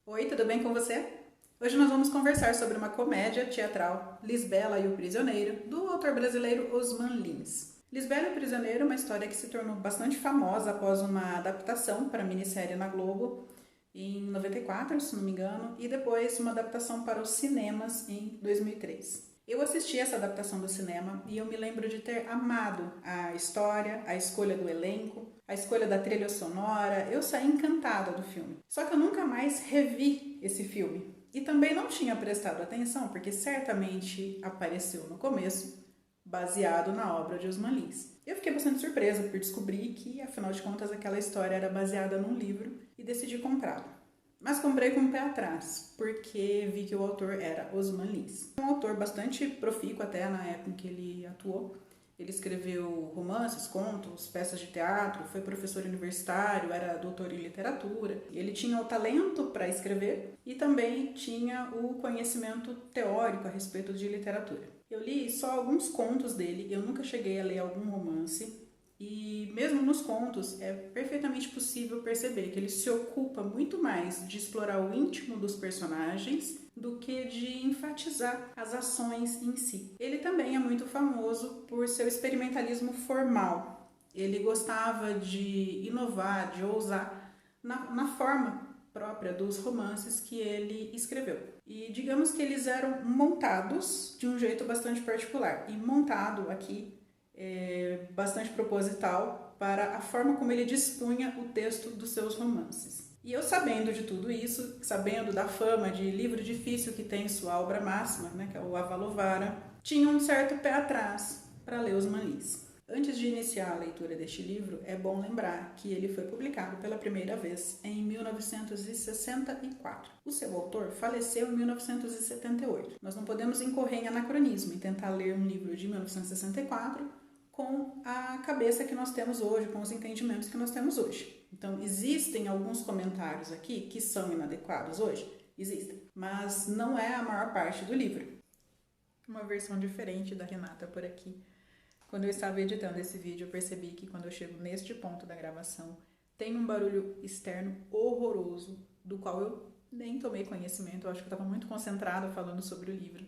Oi, tudo bem com você? Hoje nós vamos conversar sobre uma comédia teatral, Lisbela e o Prisioneiro, do autor brasileiro Osman Lins. Lisbela e o Prisioneiro é uma história que se tornou bastante famosa após uma adaptação para a minissérie na Globo em 94, se não me engano, e depois uma adaptação para os cinemas em 2003. Eu assisti essa adaptação do cinema e eu me lembro de ter amado a história, a escolha do elenco, a escolha da trilha sonora. Eu saí encantada do filme. Só que eu nunca mais revi esse filme. E também não tinha prestado atenção, porque certamente apareceu no começo, baseado na obra de Osman Lins. Eu fiquei bastante surpresa por descobrir que, afinal de contas, aquela história era baseada num livro e decidi comprá-lo. Mas comprei com o pé atrás, porque vi que o autor era Osman Lins. Um autor bastante profícuo até na época em que ele atuou. Ele escreveu romances, contos, peças de teatro, foi professor universitário, era doutor em literatura. Ele tinha o talento para escrever e também tinha o conhecimento teórico a respeito de literatura. Eu li só alguns contos dele, eu nunca cheguei a ler algum romance. E mesmo nos contos é perfeitamente possível perceber que ele se ocupa muito mais de explorar o íntimo dos personagens do que de enfatizar as ações em si. Ele também é muito famoso por seu experimentalismo formal. Ele gostava de inovar, de ousar na forma própria dos romances que ele escreveu. E digamos que eles eram montados de um jeito bastante particular. E montado aqui bastante proposital para a forma como ele dispunha o texto dos seus romances. E eu, sabendo de tudo isso, sabendo da fama de livro difícil que tem sua obra máxima, né, que é o Avalovara, tinha um certo pé atrás para ler Osman Lins. Antes de iniciar a leitura deste livro, é bom lembrar que ele foi publicado pela primeira vez em 1964. O seu autor faleceu em 1978. Nós não podemos incorrer em anacronismo e tentar ler um livro de 1964 com a cabeça que nós temos hoje, com os entendimentos que nós temos hoje. Então, existem alguns comentários aqui que são inadequados hoje? Existem, mas não é a maior parte do livro. Uma versão diferente da Renata por aqui. Quando eu estava editando esse vídeo, eu percebi que quando eu chego neste ponto da gravação, tem um barulho externo horroroso, do qual eu nem tomei conhecimento. Eu acho que eu estava muito concentrada falando sobre o livro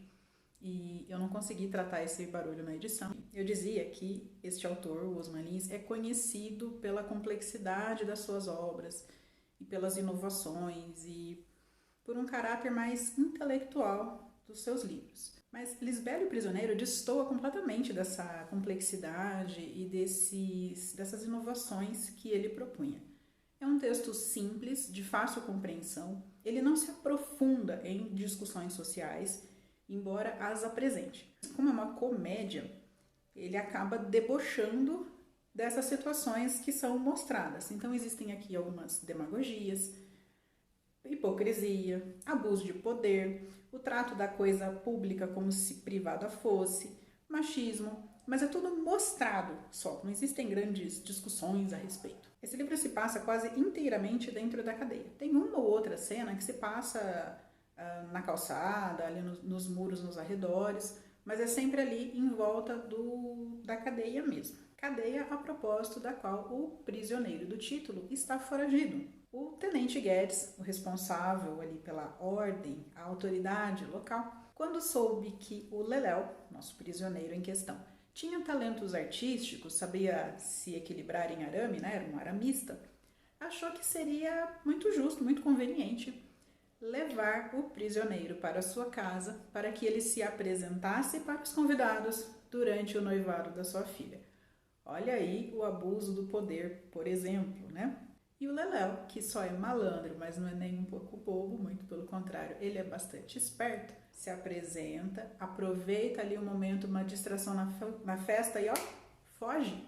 e eu não consegui tratar esse barulho na edição. Eu dizia que este autor, o Osman Lins, é conhecido pela complexidade das suas obras e pelas inovações e por um caráter mais intelectual dos seus livros. Mas Lisbela e o Prisioneiro destoa completamente dessa complexidade e dessas inovações que ele propunha. É um texto simples, de fácil compreensão, ele não se aprofunda em discussões sociais, embora as apresente. Como é uma comédia, ele acaba debochando dessas situações que são mostradas. Então existem aqui algumas demagogias, hipocrisia, abuso de poder, o trato da coisa pública como se privada fosse, machismo, mas é tudo mostrado só, não existem grandes discussões a respeito. Esse livro se passa quase inteiramente dentro da cadeia. Tem uma ou outra cena que se passa na calçada, ali nos muros, nos arredores, mas é sempre ali em volta da cadeia mesmo. Cadeia a propósito da qual o prisioneiro do título está foragido. O tenente Guedes, o responsável ali pela ordem, a autoridade local, quando soube que o Leléu, nosso prisioneiro em questão, tinha talentos artísticos, sabia se equilibrar em arame, né? Era um aramista, achou que seria muito justo, muito conveniente levar o prisioneiro para sua casa para que ele se apresentasse para os convidados durante o noivado da sua filha. Olha aí o abuso do poder, por exemplo, né? E o Leléu, que só é malandro, mas não é nem um pouco bobo, muito pelo contrário, ele é bastante esperto, se apresenta, aproveita ali o momento, uma distração na festa e ó, foge.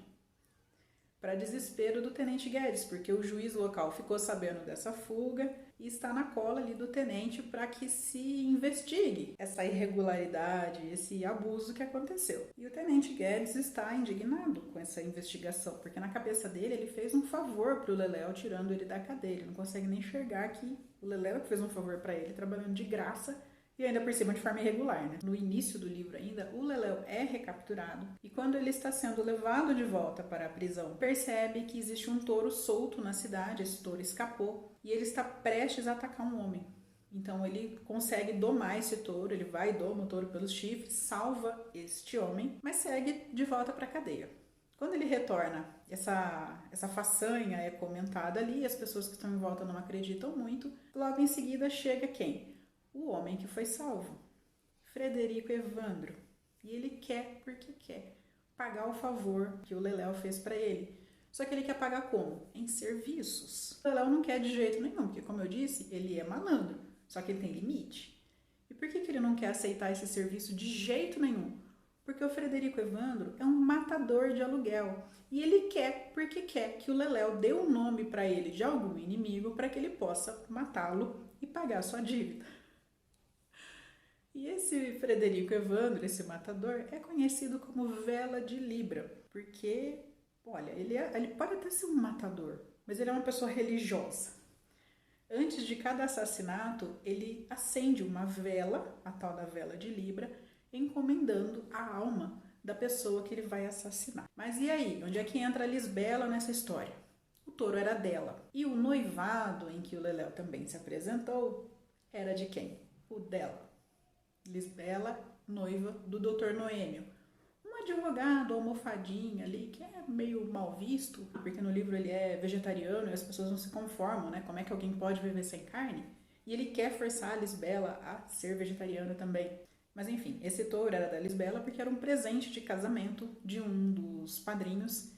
Para desespero do tenente Guedes, porque o juiz local ficou sabendo dessa fuga e está na cola ali do tenente para que se investigue essa irregularidade, esse abuso que aconteceu. E o tenente Guedes está indignado com essa investigação, porque na cabeça dele ele fez um favor para o Leléu tirando ele da cadeia. Ele não consegue nem enxergar que o Leléu fez um favor para ele trabalhando de graça e ainda por cima de forma irregular, né? No início do livro ainda, o Leléu é recapturado e quando ele está sendo levado de volta para a prisão, percebe que existe um touro solto na cidade, esse touro escapou e ele está prestes a atacar um homem. Então ele consegue domar esse touro, ele vai e doma o touro pelos chifres, salva este homem, mas segue de volta para a cadeia. Quando ele retorna, essa façanha é comentada ali, as pessoas que estão em volta não acreditam muito. Logo em seguida chega quem? O homem que foi salvo, Frederico Evandro. E ele quer, porque quer, pagar o favor que o Leléu fez para ele. Só que ele quer pagar como? Em serviços. O Leléu não quer de jeito nenhum, porque como eu disse, ele é malandro, só que ele tem limite. E por que ele não quer aceitar esse serviço de jeito nenhum? Porque o Frederico Evandro é um matador de aluguel. E ele quer, porque quer, que o Leléu dê um nome para ele de algum inimigo para que ele possa matá-lo e pagar sua dívida. E esse Frederico Evandro, esse matador, é conhecido como Vela de Libra, porque, olha, ele pode até ser um matador, mas ele é uma pessoa religiosa. Antes de cada assassinato, ele acende uma vela, a tal da Vela de Libra, encomendando a alma da pessoa que ele vai assassinar. Mas e aí? Onde é que entra a Lisbela nessa história? O touro era dela. E o noivado em que o Leléu também se apresentou era de quem? O dela. Lisbela, noiva do Dr. Noêmio. Um advogado almofadinho ali, que é meio mal visto, porque no livro ele é vegetariano e as pessoas não se conformam, né? Como é que alguém pode viver sem carne? E ele quer forçar a Lisbela a ser vegetariana também. Mas enfim, esse touro era da Lisbela porque era um presente de casamento de um dos padrinhos.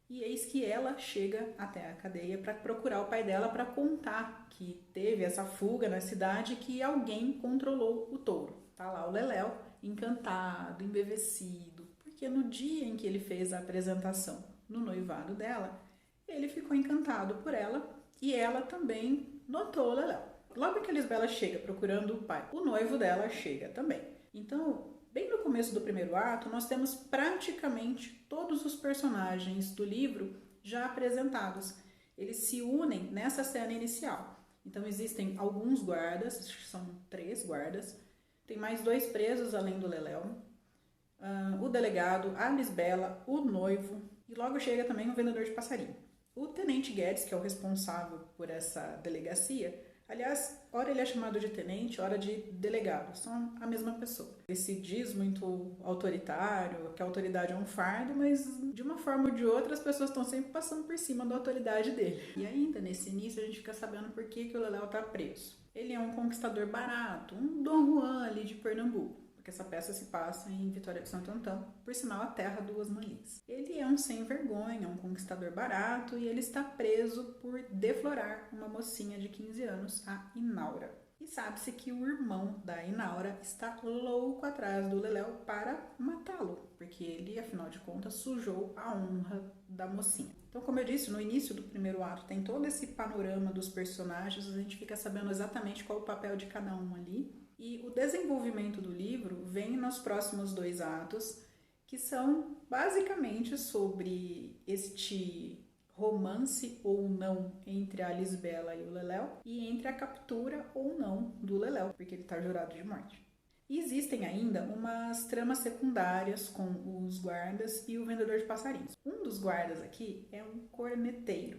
E eis que ela chega até a cadeia para procurar o pai dela para contar que teve essa fuga na cidade e que alguém controlou o touro. Tá lá o Leléu, encantado, embevecido, porque no dia em que ele fez a apresentação no noivado dela, ele ficou encantado por ela e ela também notou o Leléu. Logo que a Lisbela chega procurando o pai, o noivo dela chega também. Então, bem no começo do primeiro ato, nós temos praticamente todos os personagens do livro já apresentados. Eles se unem nessa cena inicial. Então, existem alguns guardas, acho que são 3 guardas, tem mais 2 presos além do Leléu, o delegado, a Lisbela, o noivo e logo chega também o vendedor de passarinho. O tenente Guedes, que é o responsável por essa delegacia, aliás, ora ele é chamado de tenente, ora de delegado, são a mesma pessoa. Ele se diz muito autoritário, que a autoridade é um fardo, mas de uma forma ou de outra as pessoas estão sempre passando por cima da autoridade dele. E ainda nesse início a gente fica sabendo por que o Leléu está preso. Ele é um conquistador barato, um Dom Juan ali de Pernambuco, porque essa peça se passa em Vitória de Santo Antão, por sinal a terra do Osmanlins. Ele é um sem vergonha, um conquistador barato e ele está preso por deflorar uma mocinha de 15 anos, a Inaura. E sabe-se que o irmão da Inaura está louco atrás do Leléu para matá-lo, porque ele, afinal de contas, sujou a honra da mocinha. Então, como eu disse, no início do primeiro ato tem todo esse panorama dos personagens, a gente fica sabendo exatamente qual o papel de cada um ali. E o desenvolvimento do livro vem nos próximos 2 atos, que são basicamente sobre este romance ou não entre a Lisbela e o Leléu e entre a captura ou não do Leléu, porque ele está jurado de morte. E existem ainda umas tramas secundárias com os guardas e o vendedor de passarinhos. Um dos guardas aqui é um corneteiro.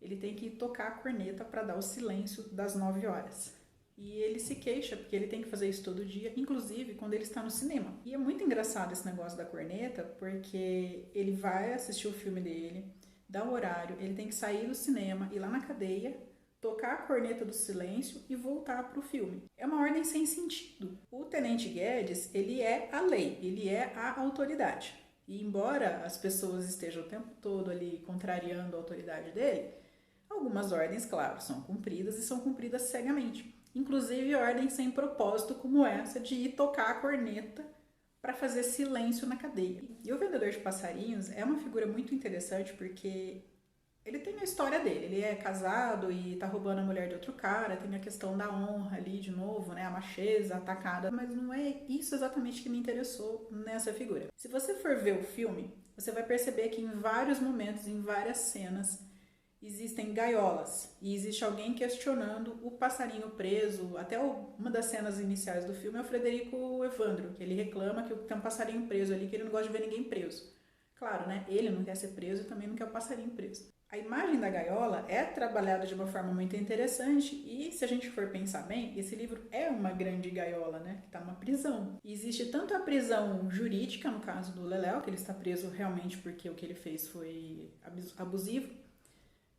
Ele tem que tocar a corneta para dar o silêncio das 9 horas. E ele se queixa porque ele tem que fazer isso todo dia, inclusive quando ele está no cinema. E é muito engraçado esse negócio da corneta, porque ele vai assistir o filme dele, dá o horário, ele tem que sair do cinema, ir lá na cadeia, tocar a corneta do silêncio e voltar para o filme. É uma ordem sem sentido. O Tenente Guedes, ele é a lei, ele é a autoridade. E embora as pessoas estejam o tempo todo ali contrariando a autoridade dele, algumas ordens, claro, são cumpridas e são cumpridas cegamente. Inclusive ordens sem propósito como essa de ir tocar a corneta para fazer silêncio na cadeia. E o vendedor de passarinhos é uma figura muito interessante porque ele tem a história dele. Ele é casado e tá roubando a mulher de outro cara, tem a questão da honra ali de novo, né? A macheza atacada. Mas não é isso exatamente que me interessou nessa figura. Se você for ver o filme, você vai perceber que em vários momentos, em várias cenas, existem gaiolas e existe alguém questionando o passarinho preso. Até uma das cenas iniciais do filme é o Frederico Evandro, que ele reclama que tem um passarinho preso ali, que ele não gosta de ver ninguém preso. Claro, né? Ele não quer ser preso e também não quer o passarinho preso. A imagem da gaiola é trabalhada de uma forma muito interessante e, se a gente for pensar bem, esse livro é uma grande gaiola, né? Que está numa prisão. E existe tanto a prisão jurídica, no caso do Leléu, que ele está preso realmente porque o que ele fez foi abusivo,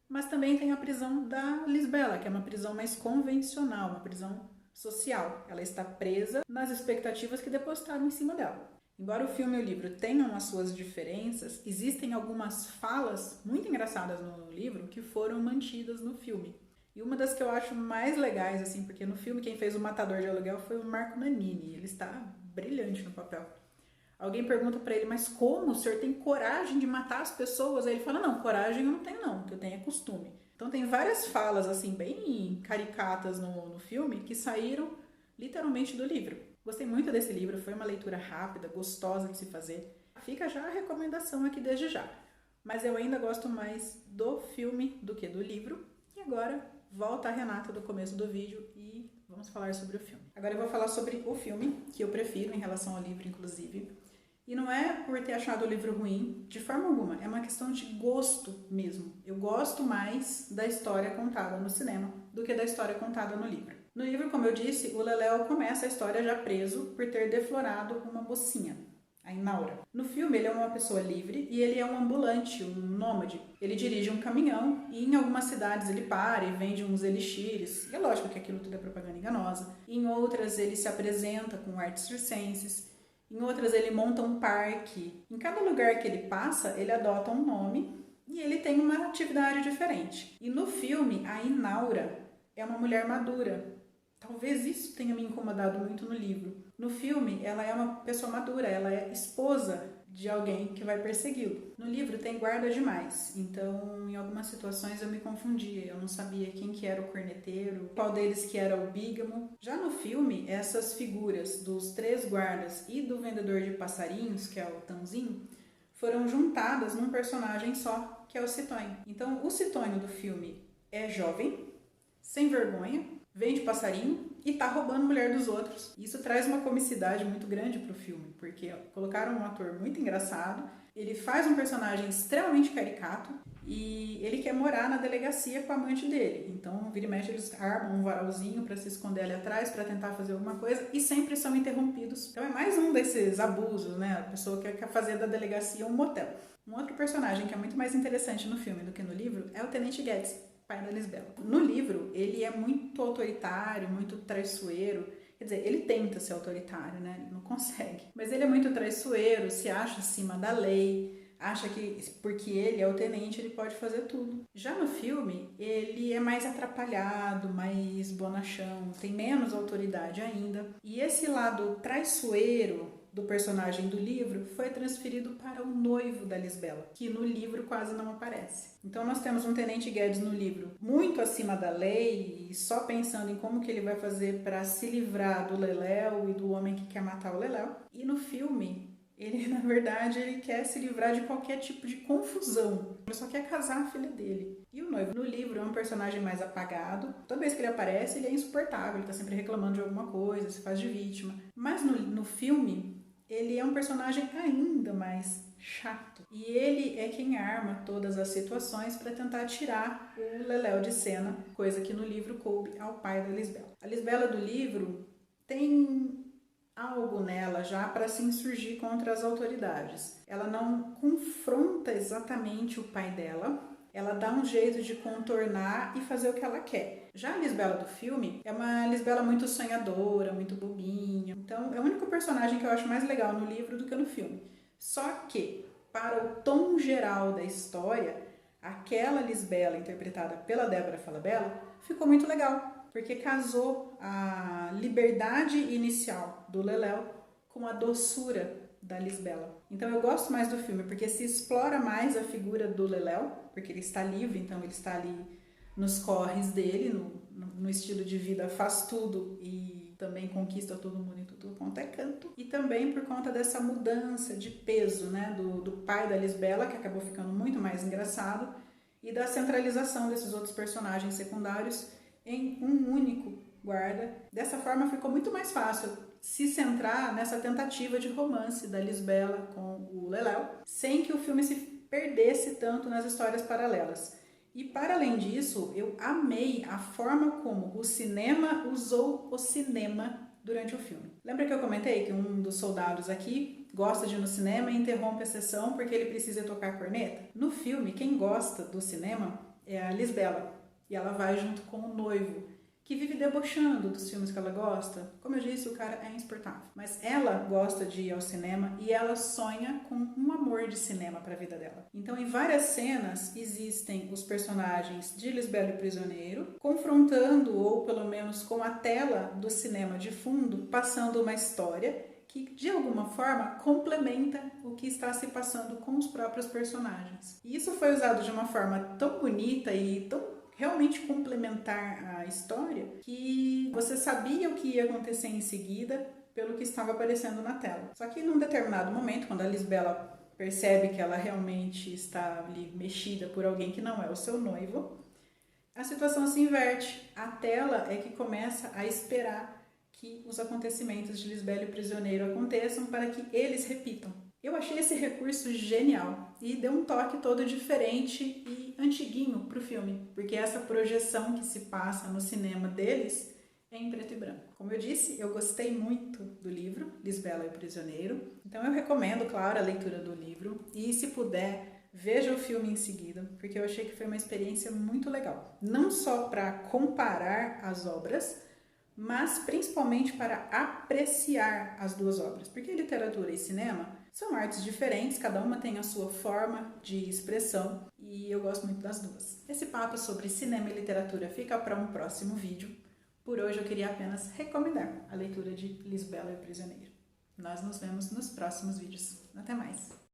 mas também tem a prisão da Lisbela, que é uma prisão mais convencional, uma prisão social. Ela está presa nas expectativas que depositaram em cima dela. Embora o filme e o livro tenham as suas diferenças, existem algumas falas muito engraçadas no livro que foram mantidas no filme. E uma das que eu acho mais legais, assim, porque no filme quem fez o Matador de Aluguel foi o Marco Nanini. Ele está brilhante no papel. Alguém pergunta pra ele, mas como o senhor tem coragem de matar as pessoas? Aí ele fala, não, coragem eu não tenho não, o que eu tenho é costume. Então tem várias falas, assim, bem caricatas no filme que saíram literalmente do livro. Gostei muito desse livro, foi uma leitura rápida, gostosa de se fazer. Fica já a recomendação aqui desde já. Mas eu ainda gosto mais do filme do que do livro. E agora, volta a Renata do começo do vídeo e vamos falar sobre o filme. Agora eu vou falar sobre o filme, que eu prefiro em relação ao livro, inclusive. E não é por ter achado o livro ruim, de forma alguma. É uma questão de gosto mesmo. Eu gosto mais da história contada no cinema do que da história contada no livro. No livro, como eu disse, o Leléu começa a história já preso por ter deflorado uma mocinha, a Inaura. No filme, ele é uma pessoa livre e ele é um ambulante, um nômade. Ele dirige um caminhão e em algumas cidades ele para e vende uns elixires. E é lógico que aquilo tudo é propaganda enganosa. Em outras, ele se apresenta com artes circenses. Em outras, ele monta um parque. Em cada lugar que ele passa, ele adota um nome e ele tem uma atividade diferente. E no filme, a Inaura é uma mulher madura. Talvez isso tenha me incomodado muito no livro. No filme, ela é uma pessoa madura, ela é esposa de alguém que vai persegui-lo. No livro tem guarda demais, então em algumas situações eu me confundia, eu não sabia quem que era o corneteiro, qual deles que era o bígamo. Já no filme, essas figuras dos 3 guardas e do vendedor de passarinhos, que é o Tanzinho, foram juntadas num personagem só, que é o Citonho. Então o Citonho do filme é jovem, sem vergonha, vende passarinho e tá roubando mulher dos outros. Isso traz uma comicidade muito grande pro filme, porque colocaram um ator muito engraçado, ele faz um personagem extremamente caricato e ele quer morar na delegacia com a amante dele. Então, vira e mexe, eles armam um varalzinho para se esconder ali atrás, para tentar fazer alguma coisa e sempre são interrompidos. Então é mais um desses abusos, né? A pessoa quer fazer da delegacia um motel. Um outro personagem que é muito mais interessante no filme do que no livro é o Tenente Guedes, pai da Lisbela. No livro, ele é muito autoritário, muito traiçoeiro. Quer dizer, ele tenta ser autoritário, né? Ele não consegue. Mas ele é muito traiçoeiro, se acha acima da lei, acha que porque ele é o tenente, ele pode fazer tudo. Já no filme, ele é mais atrapalhado, mais bonachão, tem menos autoridade ainda. E esse lado traiçoeiro do personagem do livro foi transferido para o noivo da Lisbela, que no livro quase não aparece. Então nós temos um Tenente Guedes no livro muito acima da lei e só pensando em como que ele vai fazer para se livrar do Leléu e do homem que quer matar o Leléu. E no filme, ele na verdade ele quer se livrar de qualquer tipo de confusão. Ele só quer casar a filha dele. E o noivo no livro é um personagem mais apagado. Toda vez que ele aparece, ele é insuportável, ele tá sempre reclamando de alguma coisa, se faz de vítima. Mas no filme, ele é um personagem ainda mais chato. E ele é quem arma todas as situações para tentar tirar o Leléu de cena, coisa que no livro coube ao pai da Lisbela. A Lisbela do livro tem algo nela já para se insurgir contra as autoridades. Ela não confronta exatamente o pai dela, ela dá um jeito de contornar e fazer o que ela quer. Já a Lisbela do filme é uma Lisbela muito sonhadora, muito bobinha. Então é o único personagem que eu acho mais legal no livro do que no filme. Só que, para o tom geral da história, aquela Lisbela interpretada pela Débora Falabella ficou muito legal, porque casou a liberdade inicial do Leléu com a doçura da Lisbela. Então eu gosto mais do filme, porque se explora mais a figura do Leléu, porque ele está livre, então ele está ali nos corres dele, no estilo de vida faz tudo e também conquista todo mundo em tudo quanto é canto. E também por conta dessa mudança de peso, né, do pai da Lisbela, que acabou ficando muito mais engraçado, e da centralização desses outros personagens secundários em um único guarda. Dessa forma ficou muito mais fácil se centrar nessa tentativa de romance da Lisbela com o Leléu, sem que o filme se perdesse tanto nas histórias paralelas. E para além disso, eu amei a forma como o cinema usou o cinema durante o filme. Lembra que eu comentei que um dos soldados aqui gosta de ir no cinema e interrompe a sessão porque ele precisa tocar a corneta? No filme, quem gosta do cinema é a Lisbela, e ela vai junto com o noivo, que vive debochando dos filmes que ela gosta. Como eu disse, o cara é insuportável. Mas ela gosta de ir ao cinema e ela sonha com um amor de cinema para a vida dela. Então, em várias cenas, existem os personagens de Lisbela e o Prisioneiro confrontando, ou pelo menos com a tela do cinema de fundo, passando uma história que, de alguma forma, complementa o que está se passando com os próprios personagens. E isso foi usado de uma forma tão bonita e tão realmente complementar a história, que você sabia o que ia acontecer em seguida pelo que estava aparecendo na tela. Só que num determinado momento, quando a Lisbela percebe que ela realmente está ali mexida por alguém que não é o seu noivo, a situação se inverte. A tela é que começa a esperar que os acontecimentos de Lisbela e o Prisioneiro aconteçam para que eles repitam. Eu achei esse recurso genial e deu um toque todo diferente e antiguinho pro filme, porque essa projeção que se passa no cinema deles é em preto e branco. Como eu disse, eu gostei muito do livro Lisbela e o Prisioneiro, então eu recomendo, claro, a leitura do livro e, se puder, veja o filme em seguida, porque eu achei que foi uma experiência muito legal. Não só para comparar as obras, mas principalmente para apreciar as duas obras, porque literatura e cinema são artes diferentes, cada uma tem a sua forma de expressão e eu gosto muito das duas. Esse papo sobre cinema e literatura fica para um próximo vídeo. Por hoje eu queria apenas recomendar a leitura de Lisbela e o Prisioneiro. Nós nos vemos nos próximos vídeos. Até mais!